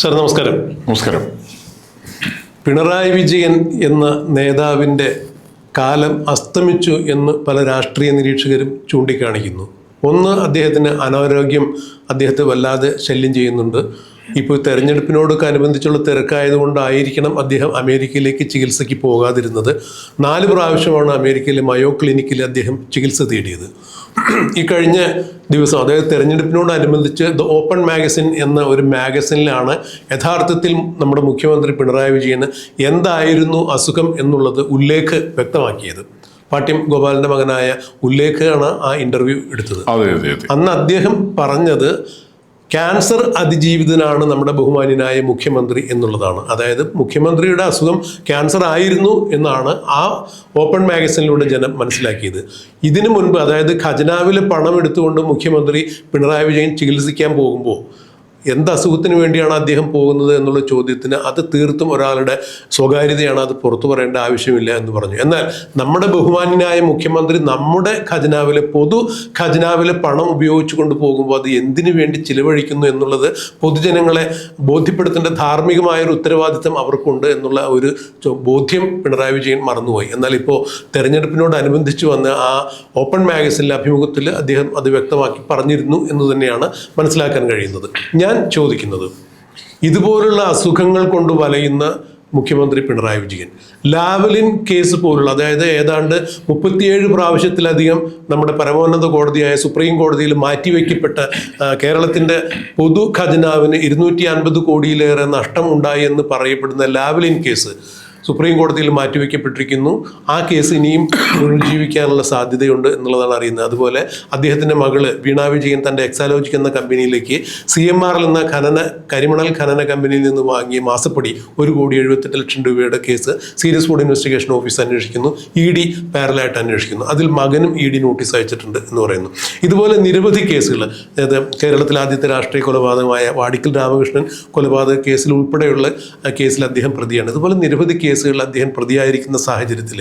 Sir നമസ്കാരം. നമസ്കാരം. പിണറായി വിജയൻ എന്ന നേതാവിൻ്റെ കാലം അസ്തമിച്ചു എന്ന് പല രാഷ്ട്രീയ നിരീക്ഷകരും ചൂണ്ടിക്കാണിക്കുന്നു. ഒന്ന്, അദ്ദേഹത്തിന് അനാരോഗ്യം അദ്ദേഹത്തെ വല്ലാതെ ശല്യം ചെയ്യുന്നുണ്ട്. ഇപ്പോൾ തെരഞ്ഞെടുപ്പിനോടൊക്കെ അനുബന്ധിച്ചുള്ള തിരക്കായതുകൊണ്ടായിരിക്കണം അദ്ദേഹം അമേരിക്കയിലേക്ക് ചികിത്സയ്ക്ക് പോകാതിരുന്നത്. 4 പ്രാവശ്യമാണ് അമേരിക്കയിലെ മയോ ക്ലിനിക്കിൽ അദ്ദേഹം ചികിത്സ തേടിയത്. ഈ കഴിഞ്ഞ ദിവസം, അതായത് തെരഞ്ഞെടുപ്പിനോടനുബന്ധിച്ച് ദ ഓപ്പൺ മാഗസിൻ എന്ന ഒരു മാഗസിനിലാണ് യഥാർത്ഥത്തിൽ നമ്മുടെ മുഖ്യമന്ത്രി പിണറായി വിജയന് എന്തായിരുന്നു അസുഖം എന്നുള്ളത് ഉല്ലേഖ് വ്യക്തമാക്കിയത്. പാട്യം ഗോപാലിൻ്റെ മകനായ ഉല്ലേഖാണ് ആ ഇൻ്റർവ്യൂ എടുത്തത്. അന്ന് അദ്ദേഹം പറഞ്ഞത് ക്യാൻസർ അതിജീവിതനാണ് നമ്മുടെ ബഹുമാന്യനായ മുഖ്യമന്ത്രി എന്നുള്ളതാണ്. അതായത് മുഖ്യമന്ത്രിയുടെ അസുഖം ക്യാൻസർ ആയിരുന്നു എന്നാണ് ആ ഓപ്പൺ മാഗസിനിലൂടെ ജനം മനസ്സിലാക്കിയത്. ഇതിനു മുൻപ്, അതായത് ഖജനാവിലെ പണം എടുത്തുകൊണ്ട് മുഖ്യമന്ത്രി പിണറായി വിജയൻ ചികിത്സിക്കാൻ പോകുമ്പോൾ എന്ത് അസുഖത്തിന് വേണ്ടിയാണ് അദ്ദേഹം പോകുന്നത് എന്നുള്ള ചോദ്യത്തിന് അത് തീർത്തും ഒരാളുടെ സ്വകാര്യതയാണ്, അത് പുറത്തു പറയേണ്ട ആവശ്യമില്ല എന്ന് പറഞ്ഞു. എന്നാൽ നമ്മുടെ ബഹുമാന്യനായ മുഖ്യമന്ത്രി നമ്മുടെ ഖജനാവിലെ പൊതു ഖജനാവിലെ പണം ഉപയോഗിച്ചു കൊണ്ട് പോകുമ്പോൾ അത് എന്തിനു വേണ്ടി ചിലവഴിക്കുന്നു എന്നുള്ളത് പൊതുജനങ്ങളെ ബോധ്യപ്പെടുത്തേണ്ട ധാർമ്മികമായൊരു ഉത്തരവാദിത്തം അവർക്കുണ്ട് എന്നുള്ള ഒരു ബോധ്യം പിണറായി വിജയൻ മറന്നുപോയി. എന്നാൽ ഇപ്പോൾ തെരഞ്ഞെടുപ്പിനോടനുബന്ധിച്ച് വന്ന ആ ഓപ്പൺ മാഗസിനിലെ അഭിമുഖത്തിൽ അദ്ദേഹം അത് വ്യക്തമാക്കി പറഞ്ഞിരുന്നു എന്ന് തന്നെയാണ് മനസ്സിലാക്കാൻ കഴിയുന്നത്. ഞാൻ ചോദിക്കുന്നത്, ഇതുപോലുള്ള അസുഖങ്ങൾ കൊണ്ട് വലയുന്ന മുഖ്യമന്ത്രി പിണറായി വിജയൻ ലാവലിൻ കേസ് പോലുള്ള, അതായത് ഏതാണ്ട് 37 പ്രാവശ്യത്തിലധികം നമ്മുടെ പരമോന്നത കോടതിയായ സുപ്രീം കോടതിയിൽ മാറ്റിവെക്കപ്പെട്ട കേരളത്തിൻ്റെ പൊതു ഖജനാവിന് 250 കോടിയിലേറെ നഷ്ടം ഉണ്ടായി എന്ന് പറയപ്പെടുന്ന ലാവലിൻ കേസ് സുപ്രീം കോടതിയിൽ മാറ്റിവെക്കപ്പെട്ടിരിക്കുന്നു. ആ കേസ് ഇനിയും പുനരുജ്ജീവിക്കാനുള്ള സാധ്യതയുണ്ട് എന്നുള്ളതാണ് അറിയുന്നത്. അതുപോലെ അദ്ദേഹത്തിൻ്റെ മകള് വീണ വിജയൻ തൻ്റെ എക്സാലോജിക് എന്ന കമ്പനിയിലേക്ക് CMRL എന്ന കരിമണൽ ഖനന കമ്പനിയിൽ നിന്ന് വാങ്ങിയ മാസപ്പടി 1,78,00,000 രൂപയുടെ case serious food investigation office അന്വേഷിക്കുന്നു. ED പാരലായിട്ട് അന്വേഷിക്കുന്നു. അതിൽ മകനും ED നോട്ടീസ് അയച്ചിട്ടുണ്ട് എന്ന് പറയുന്നു. ഇതുപോലെ നിരവധി കേസുകൾ, അതായത് കേരളത്തിലെ ആദ്യത്തെ രാഷ്ട്രീയ കൊലപാതകമായ വാടിക്കൽ രാമകൃഷ്ണൻ കൊലപാതക കേസിൽ ഉൾപ്പെടെയുള്ള കേസിൽ അദ്ദേഹം പ്രതിയാണ്. ഇതുപോലെ നിരവധി കേസുകൾ അദ്ദേഹം പ്രതിയായിരിക്കുന്ന സാഹചര്യത്തിൽ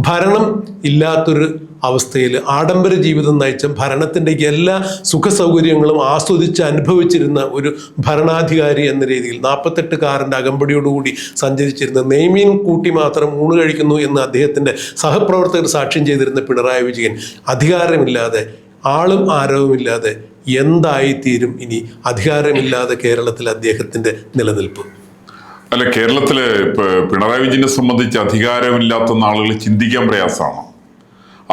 ഭരണം ഇല്ലാത്തൊരു അവസ്ഥയിൽ ആഡംബര ജീവിതം നയിച്ച, ഭരണത്തിൻ്റെ എല്ലാ സുഖ സൗകര്യങ്ങളും ആസ്വദിച്ച് അനുഭവിച്ചിരുന്ന ഒരു ഭരണാധികാരി എന്ന രീതിയിൽ 48 കാറിൻ്റെ അകമ്പടിയോടുകൂടി സഞ്ചരിച്ചിരുന്ന, നെയ്മീൻ കൂട്ടി മാത്രം ഊണ് കഴിക്കുന്നു എന്ന് അദ്ദേഹത്തിൻ്റെ സഹപ്രവർത്തകർ സാക്ഷ്യം ചെയ്തിരുന്ന പിണറായി വിജയൻ അധികാരമില്ലാതെ, ആളും ആരവുമില്ലാതെ എന്തായിത്തീരും ഇനി അധികാരമില്ലാതെ കേരളത്തിൽ അദ്ദേഹത്തിൻ്റെ നിലനിൽപ്പ്? അല്ല, കേരളത്തില് പിണറായി വിജയനെ സംബന്ധിച്ച് അധികാരമില്ലാത്ത ആളുകൾ ചിന്തിക്കാൻ പ്രയാസമാണ്.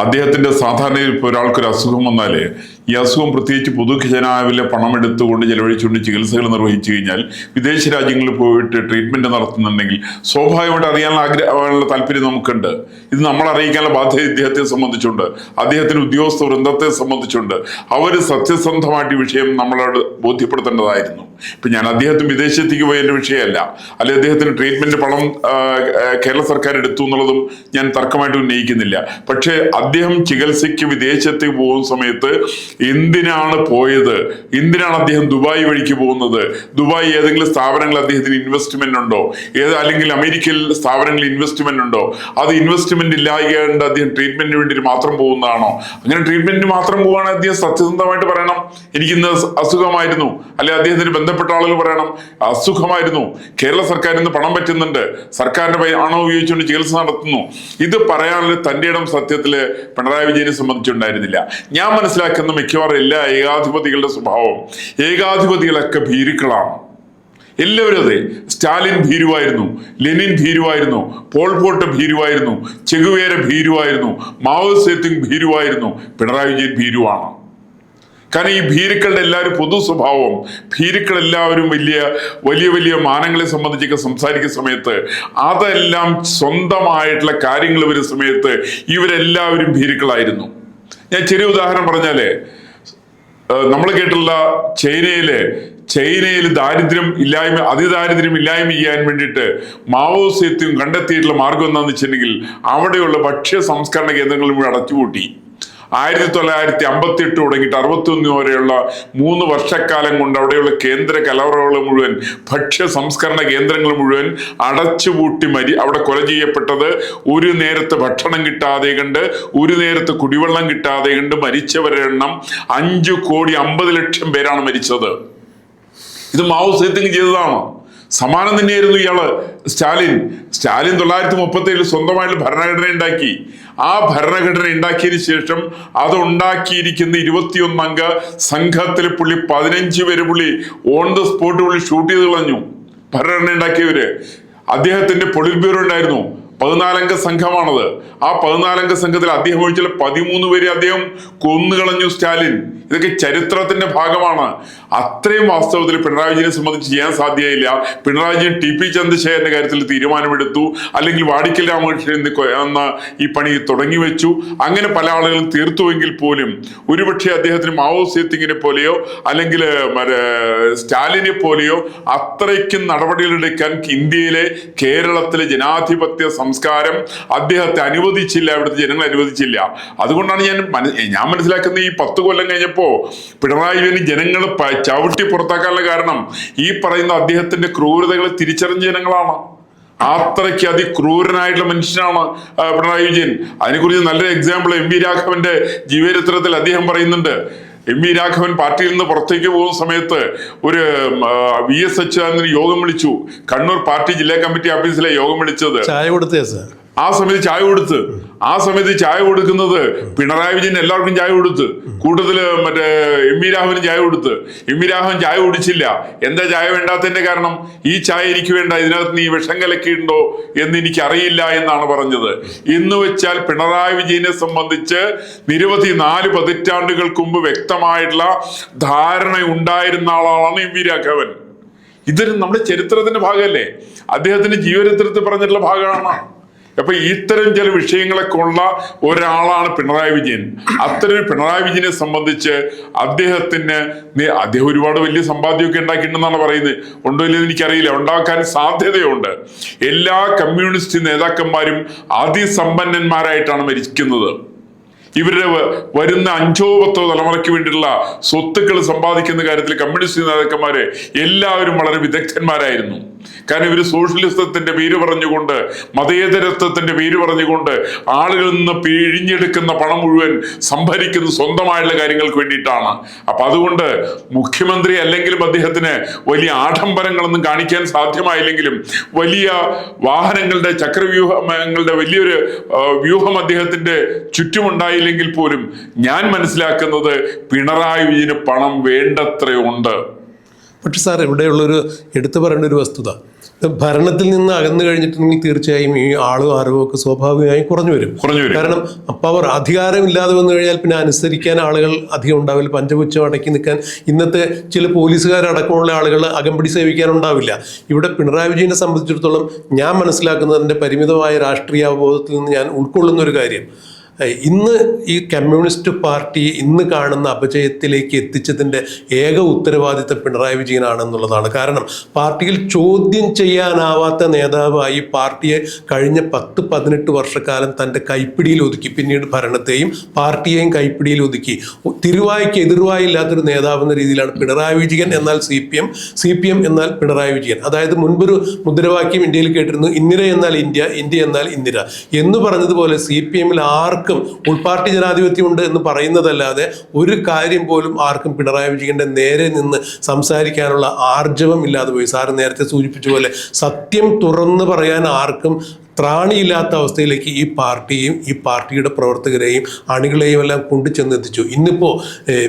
അദ്ദേഹത്തിന്റെ സാധാരണ ഇപ്പോൾ ഒരാൾക്കൊരു അസുഖം വന്നാല് ഈ അസുഖം പ്രത്യേകിച്ച് പൊതു ഖജനാവിലെ പണം എടുത്തുകൊണ്ട് ചെലവഴിച്ചുകൊണ്ട് ചികിത്സകൾ നിർവഹിച്ചു കഴിഞ്ഞാൽ വിദേശ രാജ്യങ്ങളിൽ പോയിട്ട് ട്രീറ്റ്മെന്റ് നടത്തുന്നുണ്ടെങ്കിൽ സ്വാഭാവികമായിട്ട് അറിയാനുള്ള താല്പര്യം നമുക്കുണ്ട്. ഇത് നമ്മൾ അറിയിക്കാനുള്ള ബാധ്യത ഇദ്ദേഹത്തെ സംബന്ധിച്ചുണ്ട്, അദ്ദേഹത്തിന് ഉദ്യോഗസ്ഥ വൃന്ദത്തെ സംബന്ധിച്ചുണ്ട്. അവർ സത്യസന്ധമായിട്ട് ഈ വിഷയം നമ്മളോട് ബോധ്യപ്പെടുത്തേണ്ടതായിരുന്നു. ഇപ്പൊ ഞാൻ അദ്ദേഹത്തിന് വിദേശത്തേക്ക് പോയതിന്റെ വിഷയമല്ല, അല്ലെ അദ്ദേഹത്തിന് ട്രീറ്റ്മെന്റ് പണം കേരള സർക്കാർ എടുത്തു എന്നുള്ളതും ഞാൻ തർക്കമായിട്ട് ഉന്നയിക്കുന്നില്ല. പക്ഷേ അദ്ദേഹം ചികിത്സയ്ക്ക് വിദേശത്തേക്ക് പോകുന്ന സമയത്ത് എന്തിനാണ് പോയത്, എന്തിനാണ് അദ്ദേഹം ദുബായ് വഴിക്ക് പോകുന്നത്, ദുബായ് ഏതെങ്കിലും സ്ഥാപനങ്ങൾ അദ്ദേഹത്തിന് ഇൻവെസ്റ്റ്മെന്റ് ഉണ്ടോ, അല്ലെങ്കിൽ അമേരിക്കയിൽ സ്ഥാപനങ്ങളിൽ ഇൻവെസ്റ്റ്മെന്റ് ഉണ്ടോ, അത് ഇൻവെസ്റ്റ്മെന്റ് ഇല്ലാണ്ട് അദ്ദേഹം ട്രീറ്റ്മെന്റിന് വേണ്ടി മാത്രം പോകുന്നതാണോ? അങ്ങനെ ട്രീറ്റ്മെന്റിന് മാത്രം പോവുകയാണെങ്കിൽ അദ്ദേഹം സത്യസന്ധമായിട്ട് പറയണം, എനിക്കിന്ന് അസുഖമായിരുന്നു, അല്ലെ അദ്ദേഹത്തിന് ബന്ധപ്പെട്ട ആളുകൾ പറയണം അസുഖമായിരുന്നു, കേരള സർക്കാരിൽ നിന്ന് പണം പറ്റുന്നുണ്ട്, സർക്കാരിന്റെ പണം ഉപയോഗിച്ചുകൊണ്ട് ചികിത്സ നടത്തുന്നു. ഇത് പറയാനുള്ള തന്റെ ഇടം സത്യത്തില് പിണറായി വിജയനെ സംബന്ധിച്ചുണ്ടായിരുന്നില്ല. ഞാൻ മനസ്സിലാക്കുന്ന മിക്കവാറും എല്ലാ ഏകാധിപതികളുടെ സ്വഭാവം, ഏകാധിപതികളൊക്കെ ഭീരുക്കളാണ്. എല്ലാവരും അതെ. സ്റ്റാലിൻ ഭീരുവായിരുന്നു, ലെനിൻ ഭീരുവായിരുന്നു, പോൾപോട്ട് ഭീരുവായിരുന്നു, ചെഗുവേര ഭീരുവായിരുന്നു, മാവോ സേതുങ് ഭീരുവായിരുന്നു. പിണറായി വിജയൻ ഭീരുവാണ്. കാരണം ഈ ഭീരുക്കളുടെ എല്ലാവരും പൊതു സ്വഭാവം, ഭീരുക്കളെല്ലാവരും വലിയ വലിയ വലിയ മാനങ്ങളെ സംബന്ധിച്ചൊക്കെ സംസാരിക്കുന്ന സമയത്ത് അതെല്ലാം സ്വന്തമായിട്ടുള്ള കാര്യങ്ങൾ വരുന്ന സമയത്ത് ഇവരെല്ലാവരും ഭീരുക്കളായിരുന്നു. ഞാൻ ചെറിയ ഉദാഹരണം പറഞ്ഞാലേ, നമ്മൾ കേട്ടുള്ള ചൈനയിൽ ദാരിദ്ര്യം ഇല്ലായ്മ, അതിദാരിദ്ര്യം ഇല്ലായ്മ ചെയ്യാൻ വേണ്ടിയിട്ട് മാവോ സേതുങ് കണ്ടെത്തിയിട്ടുള്ള മാർഗം എന്താണെന്ന് വെച്ചിട്ടുണ്ടെങ്കിൽ അവിടെയുള്ള ഭക്ഷ്യ സംസ്കരണ കേന്ദ്രങ്ങൾ മുഴുവൻ അടച്ചുപൂട്ടി. 1958 തുടങ്ങിയിട്ട് 61 വരെയുള്ള 3 വർഷക്കാലം കൊണ്ട് അവിടെയുള്ള കേന്ദ്ര കലവറകൾ മുഴുവൻ, ഭക്ഷ്യ സംസ്കരണ കേന്ദ്രങ്ങൾ മുഴുവൻ അടച്ചുപൂട്ടി അവിടെ കൊല ചെയ്യപ്പെട്ടത് ഒരു നേരത്തെ ഭക്ഷണം കിട്ടാതെ കണ്ട്, ഒരു നേരത്തെ കുടിവെള്ളം കിട്ടാതെ കണ്ട് മരിച്ചവരുടെ എണ്ണം 5,50,00,000 പേരാണ് മരിച്ചത്. ഇത് മാവോ സേതുങ് ചെയ്തതാണ്. സമാനം തന്നെയായിരുന്നു ഇയാള് സ്റ്റാലിൻ 1937 സ്വന്തമായിട്ട് ഭരണഘടന ഉണ്ടാക്കി. ആ ഭരണഘടന ഉണ്ടാക്കിയതിനു ശേഷം അത് ഉണ്ടാക്കിയിരിക്കുന്ന 21 അംഗ സംഘത്തിൽ പുള്ളി 15 പേര് പുള്ളി ഓൺ ദ സ്പോട്ട് പുള്ളി ഷൂട്ട് ചെയ്ത് കളഞ്ഞു. ഭരണഘടന ഉണ്ടാക്കിയവര്. അദ്ദേഹത്തിന്റെ പൊളിറ്റ് ബ്യൂറോ ഉണ്ടായിരുന്നു, 14 അംഗ സംഘമാണത്. ആ 14 അംഗ സംഘത്തിൽ അദ്ദേഹം ഒഴിച്ചുള്ള 13 പേരെ അദ്ദേഹം കൊന്നുകളഞ്ഞു സ്റ്റാലിൻ. ഇതൊക്കെ ചരിത്രത്തിന്റെ ഭാഗമാണ്. അത്രയും വാസ്തവത്തിൽ പിണറായി വിജയനെ സംബന്ധിച്ച് ചെയ്യാൻ സാധ്യതയില്ല. പിണറായി വിജയൻ ടി പി ചന്ദ്രശേഖരന്റെ കാര്യത്തിൽ തീരുമാനമെടുത്തു, അല്ലെങ്കിൽ വാടിക്കൽ രാമകൃഷ്ണൻ എന്ന ഈ പണി തുടങ്ങി വെച്ചു. അങ്ങനെ പല ആളുകളും തീർത്തുവെങ്കിൽ പോലും ഒരുപക്ഷെ അദ്ദേഹത്തിന് മാവോ സേത്തുങ്ങിനെ പോലെയോ അല്ലെങ്കിൽ സ്റ്റാലിനെ പോലെയോ അത്രയ്ക്കും നടപടികളെടുക്കാൻ ഇന്ത്യയിലെ കേരളത്തിലെ ജനാധിപത്യ സംസ്കാരം അദ്ദേഹത്തെ അനുവദിച്ചില്ല, ഇവിടുത്തെ ജനങ്ങൾ അനുവദിച്ചില്ല. അതുകൊണ്ടാണ് ഞാൻ മനസ്സിലാക്കുന്ന ഈ 10 കൊല്ലം കഴിഞ്ഞപ്പോ പിണറായി വിജയന് ജനങ്ങൾ ചവിട്ടി പുറത്താക്കാനുള്ള കാരണം ഈ പറയുന്ന അദ്ദേഹത്തിന്റെ ക്രൂരതകളെ തിരിച്ചറിഞ്ഞ ജനങ്ങളാണ്. അത്രയ്ക്ക് അതിക്രൂരനായിട്ടുള്ള മനുഷ്യനാണ് പിണറായി വിജയൻ. അതിനെക്കുറിച്ച് നല്ലൊരു എക്സാമ്പിൾ എം വി രാഘവന്റെ ജീവചരിത്രത്തിൽ അദ്ദേഹം പറയുന്നുണ്ട്. എം വി രാഘവൻ പാർട്ടിയിൽ നിന്ന് പുറത്തേക്ക് പോകുന്ന സമയത്ത് ഒരു VS അച്യുതാനന്ദന് യോഗം വിളിച്ചു. കണ്ണൂർ പാർട്ടി ജില്ലാ കമ്മിറ്റി ഓഫീസിലെ യോഗം വിളിച്ചത്. ചായ കൊടുത്തേ സാർ. ആ സമയത്ത് ചായ കൊടുക്കുന്നത് പിണറായി വിജയൻ എല്ലാവർക്കും ചായ കൊടുത്ത്, കൂട്ടത്തില് മറ്റേ എം വി രാഘവന് ചായ കൊടുത്ത്. എം വി രാഘവൻ ചായ കുടിച്ചില്ല. എന്താ ചായ വേണ്ടാത്തതിന്റെ കാരണം? ഈ ചായ എനിക്ക് വേണ്ട, ഇതിനകത്ത് നീ വിഷം കലക്കിയിട്ടുണ്ടോ എന്ന് എനിക്കറിയില്ല എന്നാണ് പറഞ്ഞത്. എന്ന് വെച്ചാൽ പിണറായി വിജയനെ സംബന്ധിച്ച് നിരവധി 4 പതിറ്റാണ്ടുകൾക്ക് മുമ്പ് വ്യക്തമായിട്ടുള്ള ധാരണ ഉണ്ടായിരുന്ന ആളാണ് എം വി രാഘവൻ. ഇതൊരു നമ്മുടെ ചരിത്രത്തിന്റെ ഭാഗമല്ലേ, അദ്ദേഹത്തിന്റെ ജീവചരിത്രത്തിൽ പറഞ്ഞിട്ടുള്ള ഭാഗമാണ്. അപ്പൊ ഇത്തരം ചില വിഷയങ്ങളൊക്കെ ഉള്ള ഒരാളാണ് പിണറായി വിജയൻ. അത്തരം പിണറായി വിജയനെ സംബന്ധിച്ച് അദ്ദേഹം ഒരുപാട് വലിയ സമ്പാദ്യമൊക്കെ ഉണ്ടാക്കിയിട്ടുണ്ടെന്നാണ് പറയുന്നത്. ഉണ്ടോ ഇല്ലെന്ന് എനിക്കറിയില്ല. ഉണ്ടാക്കാൻ സാധ്യതയുണ്ട്. എല്ലാ കമ്മ്യൂണിസ്റ്റ് നേതാക്കന്മാരും അതിസമ്പന്നന്മാരായിട്ടാണ് മരിക്കുന്നത്. ഇവരുടെ വരുന്ന 5ഓ 10ഓ തലമുറയ്ക്ക് വേണ്ടിയിട്ടുള്ള സ്വത്തുക്കൾ സമ്പാദിക്കുന്ന കാര്യത്തിൽ കമ്മ്യൂണിസ്റ്റ് നേതാക്കന്മാര് എല്ലാവരും വളരെ വിദഗ്ധന്മാരായിരുന്നു. കാരണം ഇവര് സോഷ്യലിസത്തിന്റെ പേര് പറഞ്ഞുകൊണ്ട്, മതേതരത്വത്തിന്റെ പേര് പറഞ്ഞുകൊണ്ട് ആളുകളിൽ നിന്ന് പിഴിഞ്ഞെടുക്കുന്ന പണം മുഴുവൻ സംഭരിക്കുന്ന സ്വന്തമായുള്ള കാര്യങ്ങൾക്ക് വേണ്ടിയിട്ടാണ്. അപ്പൊ അതുകൊണ്ട് മുഖ്യമന്ത്രി അല്ലെങ്കിലും അദ്ദേഹത്തിന് വലിയ ആഡംബരങ്ങളൊന്നും കാണിക്കാൻ സാധ്യമായില്ലെങ്കിലും വലിയ വാഹനങ്ങളുടെ ചക്രവ്യൂഹങ്ങളുടെ വലിയൊരു വ്യൂഹം അദ്ദേഹത്തിന്റെ ചുറ്റുമുണ്ടായില്ലെങ്കിൽ പോലും ഞാൻ മനസ്സിലാക്കുന്നത് പിണറായി വിജയന് പണം വേണ്ടത്രയുണ്ട്. പക്ഷെ സാർ, ഇവിടെയുള്ളൊരു എടുത്തു പറയേണ്ട ഒരു വസ്തുത, ഭരണത്തിൽ നിന്ന് അകന്നു കഴിഞ്ഞിട്ടുണ്ടെങ്കിൽ തീർച്ചയായും ഈ ആളും അറിവും ഒക്കെ സ്വാഭാവികമായും കുറഞ്ഞു വരും. കാരണം പവർ അധികാരമില്ലാതെ വന്നു കഴിഞ്ഞാൽ പിന്നെ അനുസരിക്കാൻ ആളുകൾ അധികം ഉണ്ടാവില്ല. പഞ്ചപുച്ഛം അടക്കി നിൽക്കാൻ ഇന്നത്തെ ചില പോലീസുകാരടക്കമുള്ള ആളുകൾ അകമ്പടി സേവിക്കാനുണ്ടാവില്ല. ഇവിടെ പിണറായി വിജയനെ സംബന്ധിച്ചിടത്തോളം ഞാൻ മനസ്സിലാക്കുന്നതിൻ്റെ പരിമിതമായ രാഷ്ട്രീയ അവബോധത്തിൽ നിന്ന് ഞാൻ ഉൾക്കൊള്ളുന്ന ഒരു കാര്യം, ഇന്ന് ഈ കമ്മ്യൂണിസ്റ്റ് പാർട്ടി ഇന്ന് കാണുന്ന അപജയത്തിലേക്ക് എത്തിച്ചതിൻ്റെ ഏക ഉത്തരവാദിത്തം പിണറായി വിജയനാണെന്നുള്ളതാണ്. കാരണം പാർട്ടിയിൽ ചോദ്യം ചെയ്യാനാവാത്ത നേതാവായി പാർട്ടിയെ കഴിഞ്ഞ 10-18 വർഷക്കാലം തൻ്റെ കൈപ്പിടിയിൽ ഒതുക്കി, പിന്നീട് ഭരണത്തെയും പാർട്ടിയെയും കൈപ്പിടിയിൽ ഒതുക്കി. തിരുവായ്ക്ക് എതിർവായില്ലാത്തൊരു നേതാവ് എന്ന രീതിയിലാണ് പിണറായി വിജയൻ എന്നാൽ CPM എന്നാൽ പിണറായി വിജയൻ. അതായത് മുൻപൊരു മുദ്രാവാക്യം ഇന്ത്യയിൽ കേട്ടിരുന്നു, ഇന്ദിര എന്നാൽ ഇന്ത്യ, ഇന്ത്യ എന്നാൽ ഇന്ദിര എന്ന് പറഞ്ഞതുപോലെ CPM-ൽ ആർക്കും ഉൾപാർട്ടി ജനാധിപത്യം ഉണ്ട് എന്ന് പറയുന്നതല്ലാതെ ഒരു കാര്യം പോലും ആർക്കും പിണറായി വിജയന്റെ നേരെ നിന്ന് സംസാരിക്കാനുള്ള ആർജവം ഇല്ലാതെ പോയി. സാറ് നേരത്തെ സൂചിപ്പിച്ച പോലെ സത്യം തുറന്നു പറയാൻ ആർക്കും ത്രാണിയില്ലാത്ത അവസ്ഥയിലേക്ക് ഈ പാർട്ടിയും ഈ പാർട്ടിയുടെ പ്രവർത്തകരെയും അണികളെയും എല്ലാം കൊണ്ടുചെന്നെത്തിച്ചു. ഇന്നിപ്പോൾ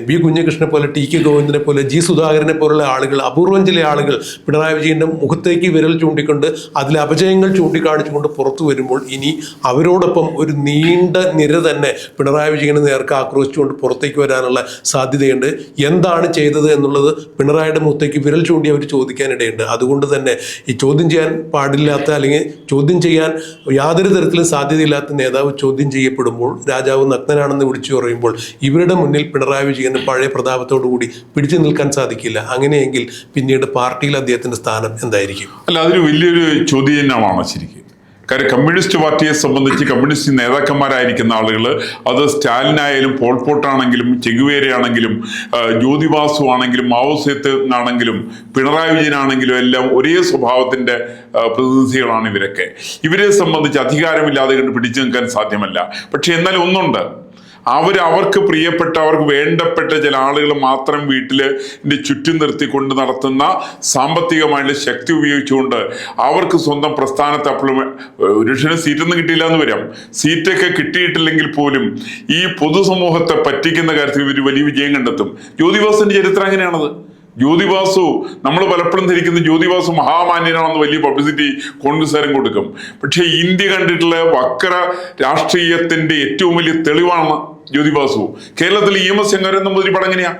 ബി കുഞ്ഞകൃഷ്ണനെ പോലെ, ടി കെ ഗോവിന്ദനെ പോലെ, ജി സുധാകരനെ പോലുള്ള ആളുകൾ, അപൂർവം ചില ആളുകൾ പിണറായി വിജയന്റെ മുഖത്തേക്ക് വിരൽ ചൂണ്ടിക്കൊണ്ട് അതിലെ അപജയങ്ങൾ ചൂണ്ടിക്കാണിച്ചുകൊണ്ട് പുറത്തു വരുമ്പോൾ ഇനി അവരോടൊപ്പം ഒരു നീണ്ട നിര തന്നെ പിണറായി വിജയനെ നേർക്ക് ആക്രോശിച്ചുകൊണ്ട് പുറത്തേക്ക് വരാനുള്ള സാധ്യതയുണ്ട്. എന്താണ് ചെയ്തത് എന്നുള്ളത് പിണറായിയുടെ മുഖത്തേക്ക് വിരൽ ചൂണ്ടി അവർ ചോദിക്കാനിടയുണ്ട്. അതുകൊണ്ട് തന്നെ ഈ ചോദ്യം ചെയ്യാൻ പാടില്ലാത്ത, അല്ലെങ്കിൽ ചോദ്യം ചെയ്യാൻ യാതൊരു തരത്തിലും സാധ്യതയില്ലാത്ത നേതാവ് ചോദ്യം ചെയ്യപ്പെടുമ്പോൾ, രാജാവ് നഗ്നനാണെന്ന് വിളിച്ചു പറയുമ്പോൾ ഇവരുടെ മുന്നിൽ പിണറായി വിജയന് പഴയ പ്രതാപത്തോടു കൂടി പിടിച്ചു നിൽക്കാൻ സാധിക്കില്ല. അങ്ങനെയെങ്കിൽ പിന്നീട് പാർട്ടിയിൽ അദ്ദേഹത്തിന്റെ സ്ഥാനം എന്തായിരിക്കും? അല്ല, അതൊരു വലിയൊരു ചോദ്യചിഹ്നമാണ് ശരിക്കും. കാര്യം കമ്മ്യൂണിസ്റ്റ് പാർട്ടിയെ സംബന്ധിച്ച് കമ്മ്യൂണിസ്റ്റ് നേതാക്കന്മാരായിരിക്കുന്ന ആളുകൾ, അത് സ്റ്റാലിനായാലും പോൾപോട്ടാണെങ്കിലും ചെഗുവേരയാണെങ്കിലും ജ്യോതിബാസു ആണെങ്കിലും മാവോ സേത്തുങ്ങാണെങ്കിലും പിണറായി വിജയനാണെങ്കിലും എല്ലാം ഒരേ സ്വഭാവത്തിന്റെ പ്രതിനിധികളാണ് ഇവരൊക്കെ. ഇവരെ സംബന്ധിച്ച് അധികാരമില്ലാതെ കണ്ട് പിടിച്ചു നിൽക്കാൻ സാധ്യമല്ല. പക്ഷെ എന്നാൽ ഒന്നുണ്ട്, അവർക്ക് പ്രിയപ്പെട്ട, അവർക്ക് വേണ്ടപ്പെട്ട ചില ആളുകൾ മാത്രം വീട്ടില് ചുറ്റും നിർത്തിക്കൊണ്ട് നടത്തുന്ന സാമ്പത്തികമായിട്ടുള്ള ശക്തി ഉപയോഗിച്ചുകൊണ്ട് അവർക്ക് സ്വന്തം പ്രസ്ഥാനത്ത് അപ്പോഴും ഒരു സീറ്റൊന്നും കിട്ടിയില്ല എന്ന് വരാം. സീറ്റൊക്കെ കിട്ടിയിട്ടില്ലെങ്കിൽ പോലും ഈ പൊതുസമൂഹത്തെ പറ്റിക്കുന്ന കാര്യത്തിൽ ഇവർ വലിയ വിജയം കണ്ടെത്തും. ജ്യോതിബാസുവിന്റെ ചരിത്രം അങ്ങനെയാണത്. ജ്യോതിബാസു, നമ്മൾ പലപ്പോഴും ധരിക്കുന്ന ജ്യോതിബാസു മഹാമാന്യനാണെന്ന് വലിയ പബ്ലിസിറ്റി കോൺഗ്രസ്സുകാരും കൊടുക്കും. പക്ഷെ ഇന്ത്യ കണ്ടിട്ടുള്ള വക്ര രാഷ്ട്രീയത്തിന്റെ ഏറ്റവും വലിയ തെളിവാണ് ജ്യോതിബാസു. കേരളത്തിൽ EMS ശങ്കരൻ നമ്പൂതിരി പടം എങ്ങനെയാ?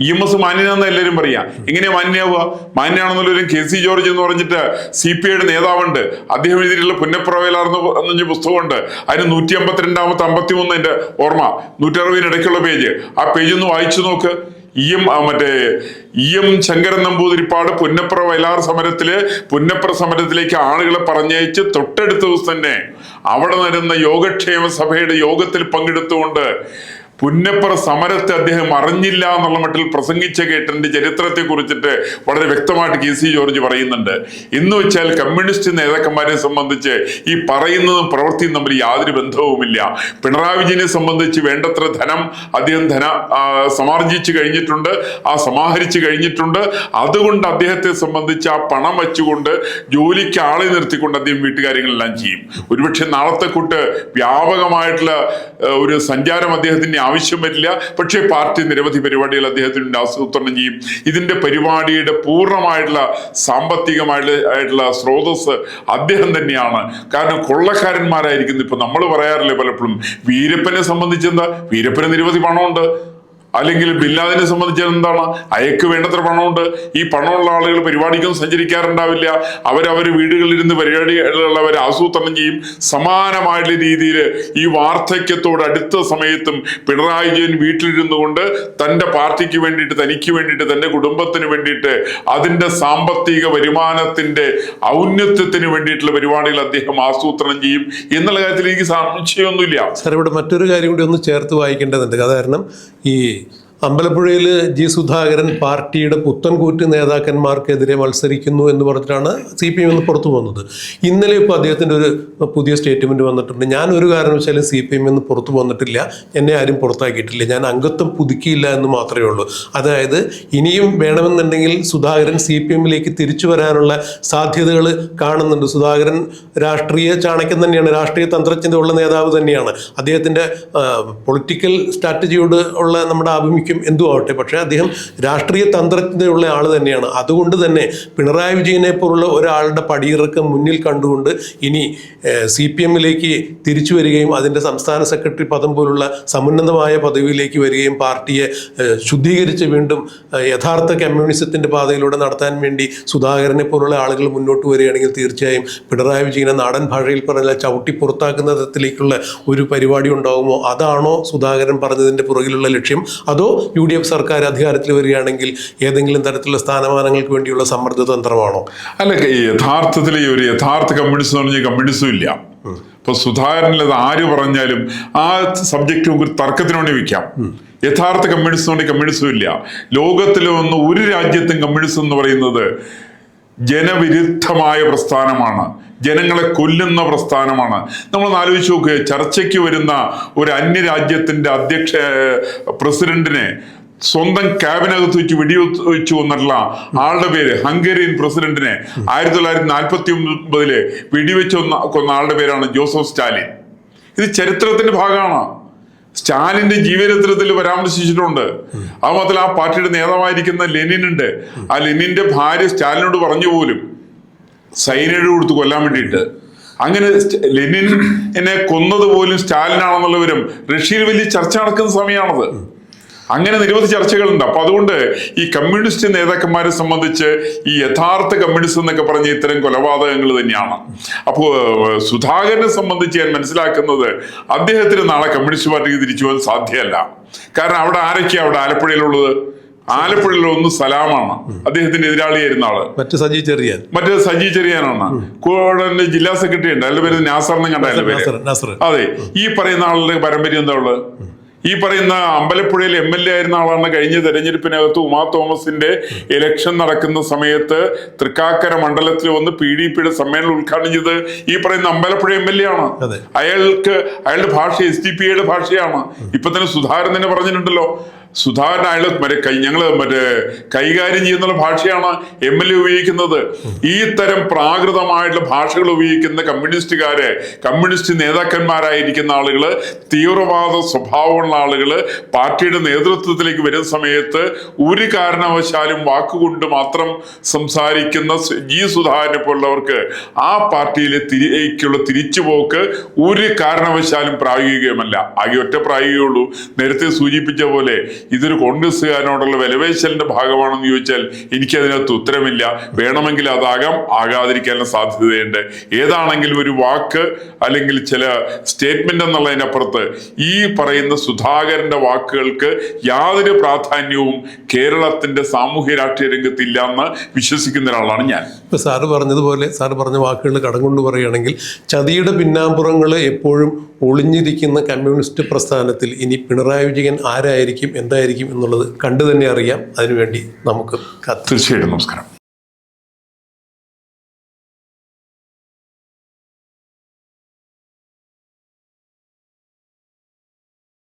EMS മാന്യനാന്ന് എല്ലാവരും പറയാ. എങ്ങനെയാ മാന്യാവുക? മാന്യാണെന്നുള്ളൊരു KC ജോർജ് എന്ന് പറഞ്ഞിട്ട് CPIയുടെ നേതാവുണ്ട്. അദ്ദേഹം എഴുതിയിട്ടുള്ള പുന്നപ്രവേലാർന്ന പുസ്തകമുണ്ട്. അതിന് 152 53 എന്റെ ഓർമ്മ, 160 ഇടയ്ക്കുള്ള പേജ്. ആ പേജ് ഒന്ന് വായിച്ചു നോക്ക്. EM ശങ്കരൻ നമ്പൂതിരിപ്പാട് പുന്നപ്ര വയലാർ പുന്നപ്ര സമരത്തിലേക്ക് ആളുകളെ പറഞ്ഞയച്ച് തൊട്ടടുത്ത ദിവസം തന്നെ അവിടെ നടന്ന യോഗക്ഷേമ സഭയുടെ യോഗത്തിൽ പങ്കെടുത്തുകൊണ്ട് പുന്നപ്ര സമരത്തെ അദ്ദേഹം അറിഞ്ഞില്ല എന്നുള്ള മട്ടിൽ പ്രസംഗിച്ച കേട്ടതിന്റെ ചരിത്രത്തെ കുറിച്ചിട്ട് വളരെ വ്യക്തമായിട്ട് KC ജോർജ് പറയുന്നുണ്ട്. എന്ന് വെച്ചാൽ കമ്മ്യൂണിസ്റ്റ് നേതാക്കന്മാരെ സംബന്ധിച്ച് ഈ പറയുന്നതും പ്രവൃത്തിയും തമ്മിൽ യാതൊരു ബന്ധവുമില്ല. പിണറായി വിജയനെ സംബന്ധിച്ച് വേണ്ടത്ര ധനം അദ്ദേഹം സമാർജിച്ചു കഴിഞ്ഞിട്ടുണ്ട്, സമാഹരിച്ചു കഴിഞ്ഞിട്ടുണ്ട്. അതുകൊണ്ട് അദ്ദേഹത്തെ സംബന്ധിച്ച് ആ പണം വെച്ചുകൊണ്ട് ജോലിക്ക് ആളെ നിർത്തിക്കൊണ്ട് അദ്ദേഹം വീട്ടുകാര്യങ്ങളെല്ലാം ചെയ്യും. ഒരുപക്ഷെ നാളത്തെ കൂട്ട് വ്യാപകമായിട്ടുള്ള ഒരു സഞ്ചാരം അദ്ദേഹത്തിന്റെ ആവശ്യം വരില്ല. പക്ഷേ പാർട്ടി നിരവധി പരിപാടികൾ അദ്ദേഹത്തിന് ആസൂത്രണം ചെയ്യും. ഇതിന്റെ പരിപാടിയുടെ പൂർണ്ണമായിട്ടുള്ള സാമ്പത്തികമായിട്ടുള്ള സ്രോതസ് അദ്ദേഹം തന്നെയാണ്. കാരണം കൊള്ളക്കാരന്മാരായിരിക്കുന്നു. ഇപ്പൊ നമ്മൾ പറയാറില്ലേ പലപ്പോഴും, വീരപ്പനെ സംബന്ധിച്ചെന്താ, വീരപ്പന് നിരവധി പണമുണ്ട്. അല്ലെങ്കിൽ ബില്ലാദിനെ സംബന്ധിച്ച് എന്താണ്, അയക്ക് വേണ്ടത്ര പണമുണ്ട്. ഈ പണമുള്ള ആളുകൾ പരിപാടിക്കൊന്നും സഞ്ചരിക്കാറുണ്ടാവില്ല. അവരവർ വീടുകളിലിരുന്ന് പരിപാടികൾ ആസൂത്രണം ചെയ്യും. സമാനമായിട്ടുള്ള രീതിയിൽ ഈ വാർദ്ധക്യത്തോട് അടുത്ത സമയത്തും പിണറായി വിജയൻ വീട്ടിലിരുന്നു കൊണ്ട് തന്റെ പാർട്ടിക്ക് വേണ്ടിയിട്ട്, തനിക്ക് വേണ്ടിയിട്ട്, തന്റെ കുടുംബത്തിന് വേണ്ടിയിട്ട്, അതിന്റെ സാമ്പത്തിക വരുമാനത്തിന്റെ ഔന്നത്യത്തിന് വേണ്ടിയിട്ടുള്ള പരിപാടികൾ അദ്ദേഹം ആസൂത്രണം ചെയ്യും എന്നുള്ള കാര്യത്തിൽ എനിക്ക് സംശയമൊന്നുമില്ല. സാർ, ഇവിടെ മറ്റൊരു കാര്യം കൂടി ഒന്ന് ചേർത്ത് വായിക്കേണ്ടതുണ്ട്. കാരണം ഈ അമ്പലപ്പുഴയിൽ സുധാകരൻ പാർട്ടിയുടെ പുത്തൻകൂറ്റ് നേതാക്കന്മാർക്കെതിരെ മത്സരിക്കുന്നു എന്ന് പറഞ്ഞിട്ടാണ് CPM എന്ന് പുറത്തു പോകുന്നത്. ഇന്നലെ ഇപ്പോൾ അദ്ദേഹത്തിൻ്റെ ഒരു പുതിയ സ്റ്റേറ്റ്മെൻറ്റ് വന്നിട്ടുണ്ട്. ഞാൻ ഒരു കാരണവശാലും CPM എന്ന് പുറത്തു വന്നിട്ടില്ല, എന്നെ ആരും പുറത്താക്കിയിട്ടില്ല, ഞാൻ അംഗത്വം പുതുക്കിയില്ല എന്ന് മാത്രമേ ഉള്ളൂ. അതായത് ഇനിയും വേണമെന്നുണ്ടെങ്കിൽ സുധാകരൻ CPMലേക്ക് തിരിച്ചു വരാനുള്ള സാധ്യതകൾ കാണുന്നുണ്ട്. സുധാകരൻ രാഷ്ട്രീയ ചാണക്യം തന്നെയാണ്, രാഷ്ട്രീയ തന്ത്രജ്ഞത ഉള്ള നേതാവ് തന്നെയാണ്. അദ്ദേഹത്തിൻ്റെ പൊളിറ്റിക്കൽ സ്ട്രാറ്റജിയോട് ഉള്ള നമ്മുടെ ആഭിമുഖ്യം എന്തും ആവട്ടെ, പക്ഷേ അദ്ദേഹം രാഷ്ട്രീയ തന്ത്രജ്ഞതയുള്ള ആൾ തന്നെയാണ്. അതുകൊണ്ട് തന്നെ പിണറായി വിജയനെ പോലുള്ള ഒരാളുടെ പടിയിറക്കം മുന്നിൽ കണ്ടുകൊണ്ട് ഇനി CPMലേക്ക് തിരിച്ചു വരികയും അതിൻ്റെ സംസ്ഥാന സെക്രട്ടറി പദം പോലുള്ള സമുന്നതമായ പദവിയിലേക്ക് വരികയും പാർട്ടിയെ ശുദ്ധീകരിച്ച് വീണ്ടും യഥാർത്ഥ കമ്മ്യൂണിസത്തിൻ്റെ പാതയിലൂടെ നടത്താൻ വേണ്ടി സുധാകരനെ പോലുള്ള ആളുകൾ മുന്നോട്ട് വരികയാണെങ്കിൽ തീർച്ചയായും പിണറായി വിജയനെ നാടൻ ഭാഷയിൽ പറഞ്ഞാൽ ചവിട്ടി പുറത്താക്കുന്ന തരത്തിലേക്കുള്ള ഒരു പരിപാടി ഉണ്ടാകുമോ? അതാണോ സുധാകരൻ പറഞ്ഞതിൻ്റെ പുറകിലുള്ള ലക്ഷ്യം? അതോ UDF സർക്കാർ അധികാരത്തിൽ വരികയാണെങ്കിൽ ഏതെങ്കിലും തരത്തിലുള്ള സ്ഥാനമാനങ്ങൾക്ക് വേണ്ടിയുള്ള സമ്മർദ്ദ തന്ത്രമാണോ? അല്ല, യഥാർത്ഥത്തിൽ ഒരു യഥാർത്ഥ കമ്മ്യൂണിസം എന്ന് പറഞ്ഞാൽ കമ്മ്യൂണിസം ഇല്ല. ഇപ്പൊ സുധാകരനിൽ അത് ആര് പറഞ്ഞാലും ആ സബ്ജക്റ്റ് നമുക്ക് തർക്കത്തിന് വേണ്ടി വെക്കാം. യഥാർത്ഥ കമ്മ്യൂണിസം കൊണ്ട് കമ്മ്യൂണിസം ഇല്ല. ലോകത്തിലെ ഒരു രാജ്യത്തും കമ്മ്യൂണിസം എന്ന് പറയുന്നത് ജനവിരുദ്ധമായ പ്രസ്ഥാനമാണ്, ജനങ്ങളെ കൊല്ലുന്ന പ്രസ്ഥാനമാണ്. നമ്മളൊന്ന് ആലോചിച്ച് നോക്കുക, ചർച്ചയ്ക്ക് വരുന്ന ഒരു അന്യരാജ്യത്തിന്റെ പ്രസിഡന്റിനെ സ്വന്തം ക്യാബിനകത്ത് വെച്ച് വെടിവെച്ചു കൊന്നിട്ടുള്ള ആളുടെ പേര്, ഹംഗേറിയൻ പ്രസിഡന്റിനെ 1949 വെടിവെച്ച് കൊന്ന ആളുടെ പേരാണ് ജോസഫ് സ്റ്റാലിൻ. ഇത് ചരിത്രത്തിന്റെ ഭാഗമാണ്. സ്റ്റാലിന്റെ ജീവചരിത്രത്തിൽ പരാമർശിച്ചിട്ടുണ്ട്. അത് മാത്രമല്ല ആ പാർട്ടിയുടെ നേതാവായിരിക്കുന്ന ലെനിൻ ഉണ്ട്. ആ ലെനിന്റെ ഭാര്യ സ്റ്റാലിനോട് പറഞ്ഞു പോലും സൈനൈഡ് കൊടുത്ത് കൊല്ലാൻ വേണ്ടിയിട്ട്. അങ്ങനെ ലെനിനെ കൊന്നത് പോലും സ്റ്റാലിനാണെന്നുള്ള വിവരം റഷ്യയിൽ വലിയ ചർച്ച നടക്കുന്ന സമയമാണത്. അങ്ങനെ നിരവധി ചർച്ചകളുണ്ട്. അപ്പൊ അതുകൊണ്ട് ഈ കമ്മ്യൂണിസ്റ്റ് നേതാക്കന്മാരെ സംബന്ധിച്ച് ഈ യഥാർത്ഥ കമ്മ്യൂണിസം എന്നൊക്കെ പറഞ്ഞ ഇത്തരം കൊലപാതകങ്ങൾ തന്നെയാണ്. അപ്പോൾ സുധാകരനെ സംബന്ധിച്ച് ഞാൻ മനസ്സിലാക്കുന്നത് അദ്ദേഹത്തിന് നാളെ കമ്മ്യൂണിസ്റ്റ് പാർട്ടിക്ക് തിരിച്ചു പോകാൻ സാധ്യമല്ല. കാരണം അവിടെ ആരൊക്കെയാ അവിടെ ആലപ്പുഴയിലുള്ളത്? ആലപ്പുഴയിലുള്ള ഒന്ന് സലാമാണ്, അദ്ദേഹത്തിന്റെ എതിരാളിയായിരുന്ന ആള്. മറ്റേ സജി ചെറിയാനാണ്. കൂടെ ജില്ലാ സെക്രട്ടറി ഉണ്ട്, അയാളുടെ പേര് നാസറിനും കണ്ട പേര്. അതെ, ഈ പറയുന്ന ആളുടെ പാരമ്പര്യം എന്താ ഉള്ളത്? ഈ പറയുന്ന അമ്പലപ്പുഴയിൽ MLA ആയിരുന്ന ആളാണ് കഴിഞ്ഞ തെരഞ്ഞെടുപ്പിനകത്ത് ഉമാ തോമസിന്റെ ഇലക്ഷൻ നടക്കുന്ന സമയത്ത് തൃക്കാക്കര മണ്ഡലത്തിൽ വന്ന് PDPയുടെ സമ്മേളനം ഉദ്ഘാടനം ചെയ്ത് ഈ പറയുന്ന അമ്പലപ്പുഴ MLA ആണ്. അയാളുടെ ഭാഷ SDPയുടെ ഭാഷയാണ്. ഇപ്പൊ തന്നെ സുധാകരൻ തന്നെ പറഞ്ഞിട്ടുണ്ടല്ലോ, സുധാകരൻ അയാള് ഞങ്ങള് കൈകാര്യം ചെയ്യുന്ന ഭാഷയാണ് MLA ഉപയോഗിക്കുന്നത്. ഈ തരം പ്രാകൃതമായിട്ടുള്ള ഭാഷകൾ ഉപയോഗിക്കുന്ന കമ്മ്യൂണിസ്റ്റ് നേതാക്കന്മാരായിരിക്കുന്ന ആളുകള്, തീവ്രവാദ സ്വഭാവമുള്ള ആളുകള് പാർട്ടിയുടെ നേതൃത്വത്തിലേക്ക് വരുന്ന സമയത്ത് ഒരു കാരണവശാലും വാക്കുകൊണ്ട് മാത്രം സംസാരിക്കുന്ന സുധാകരനെ പോലുള്ളവർക്ക് ആ പാർട്ടിയിലേക്കുള്ള തിരിച്ചുപോക്ക് ഒരു കാരണവശാലും പ്രായോഗികമല്ല. ആകെ ഒറ്റ പ്രായോഗികമുള്ളൂ. നേരത്തെ സൂചിപ്പിച്ച പോലെ ഇതൊരു കോൺഗ്രസ്സുകാരനോടുള്ള വിലപേശലിന്റെ ഭാഗമാണെന്ന് ചോദിച്ചാൽ എനിക്കതിനകത്ത് ഉത്തരമില്ല. വേണമെങ്കിൽ ആകാതിരിക്കാനുള്ള സാധ്യതയുണ്ട്. ഏതാണെങ്കിലും ഒരു വാക്ക് അല്ലെങ്കിൽ ചില സ്റ്റേറ്റ്മെന്റ് എന്നുള്ളതിനപ്പുറത്ത് ഈ പറയുന്ന സുധാകരന്റെ വാക്കുകൾക്ക് യാതൊരു പ്രാധാന്യവും കേരളത്തിന്റെ സാമൂഹ്യ രാഷ്ട്രീയ രംഗത്ത് ഇല്ലാന്ന് വിശ്വസിക്കുന്ന ഒരാളാണ് ഞാൻ. ഇപ്പൊ സാറ് പറഞ്ഞ വാക്കുകൾ കടം കൊണ്ട് പറയുകയാണെങ്കിൽ ചതിയുടെ പിന്നാമ്പുറങ്ങൾ എപ്പോഴും ഒളിഞ്ഞിരിക്കുന്ന കമ്മ്യൂണിസ്റ്റ് പ്രസ്ഥാനത്തിൽ ഇനി പിണറായി വിജയൻ ആരായിരിക്കും, എന്തായിരിക്കും എന്നുള്ളത് കണ്ടു തന്നെ അറിയാം. അതിനുവേണ്ടി നമുക്ക് തീർച്ചയായിട്ടും. നമസ്കാരം.